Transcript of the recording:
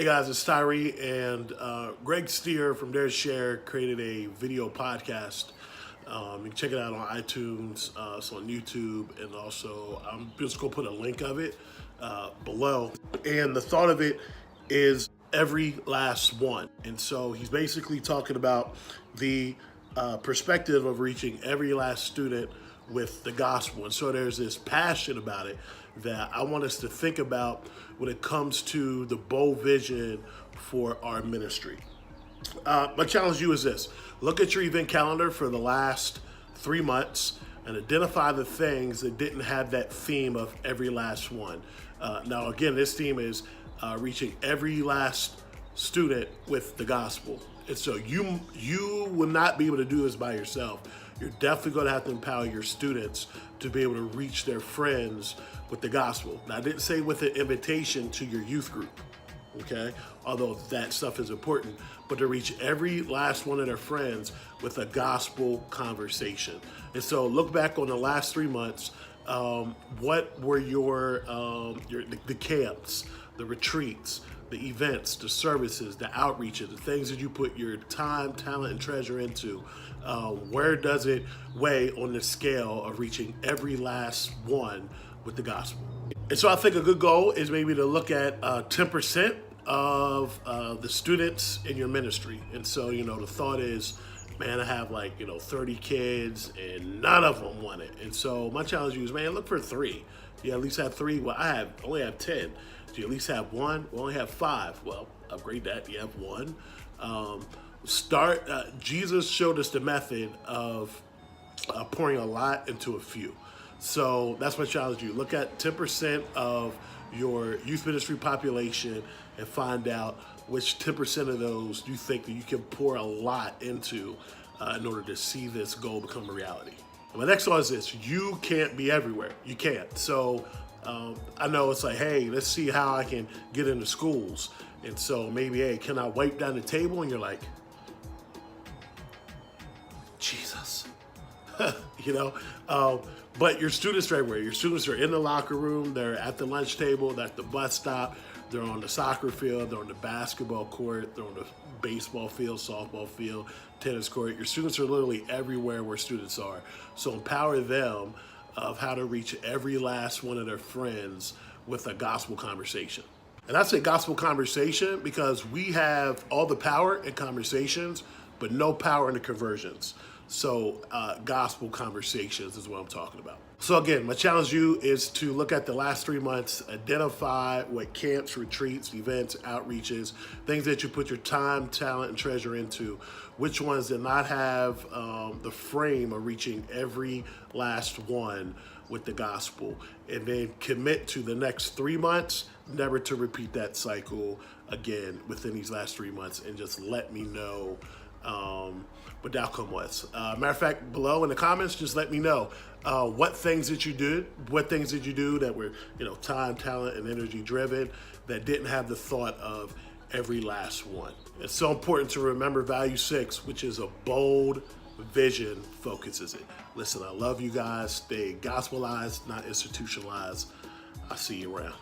Hey guys, it's Stier and Greg Stier from Dare Share created a video podcast. You can check it out on iTunes, it's on YouTube, and also I'm just gonna put a link of it below. And the thought of it is every last one. And so he's basically talking about the perspective of reaching every last student with the gospel. And so there's this passion about it that I want us to think about when it comes to the bold vision for our ministry. My challenge to you is this: look at your event calendar for the last 3 months and identify the things that didn't have that theme of every last one. Now, again, this theme is reaching every last student with the gospel. And so you will not be able to do this by yourself. You're definitely going to have to empower your students to be able to reach their friends with the gospel. Now, I didn't say with an invitation to your youth group, okay? Although that stuff is important, but to reach every last one of their friends with a gospel conversation. And so look back on the last 3 months. What were the camps, the retreats, the events, the services, the outreaches, the things that you put your time, talent, and treasure into? Where does it weigh on the scale of reaching every last one with the gospel? And so I think a good goal is maybe to look at 10% of the students in your ministry. And so, the thought is, man, I have 30 kids and none of them want it. And so my challenge to you is, man, look for 3. Do you at least have 3? Well, I only have 10. Do you at least have 1? We only have 5. Well, upgrade that. You have 1. Jesus showed us the method of pouring a lot into a few. So that's my challenge to you. Look at 10% of your youth ministry population and find out which 10% of those you think that you can pour a lot into in order to see this goal become a reality. And my next one is this: you can't be everywhere. You can't. So I know it's like, hey, let's see how I can get into schools. And so maybe, hey, can I wipe down the table? And you're like, Jesus, but your students are everywhere. Your students are in the locker room, they're at the lunch table, they're at the bus stop, they're on the soccer field, they're on the basketball court, they're on the baseball field, softball field, tennis court. Your students are literally everywhere where students are. So empower them of how to reach every last one of their friends with a gospel conversation. And I say gospel conversation because we have all the power in conversations, but no power in the conversions. So gospel conversations is what I'm talking about. So again, my challenge to you is to look at the last 3 months, identify what camps, retreats, events, outreaches, things that you put your time, talent, and treasure into, which ones did not have the frame of reaching every last one with the gospel, and then commit to the next 3 months, never to repeat that cycle again within these last 3 months, and just let me know what the outcome was. Matter of fact, below in the comments, just let me know what things did you do that were, time, talent, and energy driven, that didn't have the thought of every last one. It's so important to remember value 6, which is a bold vision focuses it. Listen, I love you guys. Stay gospelized, not institutionalized. I'll see you around.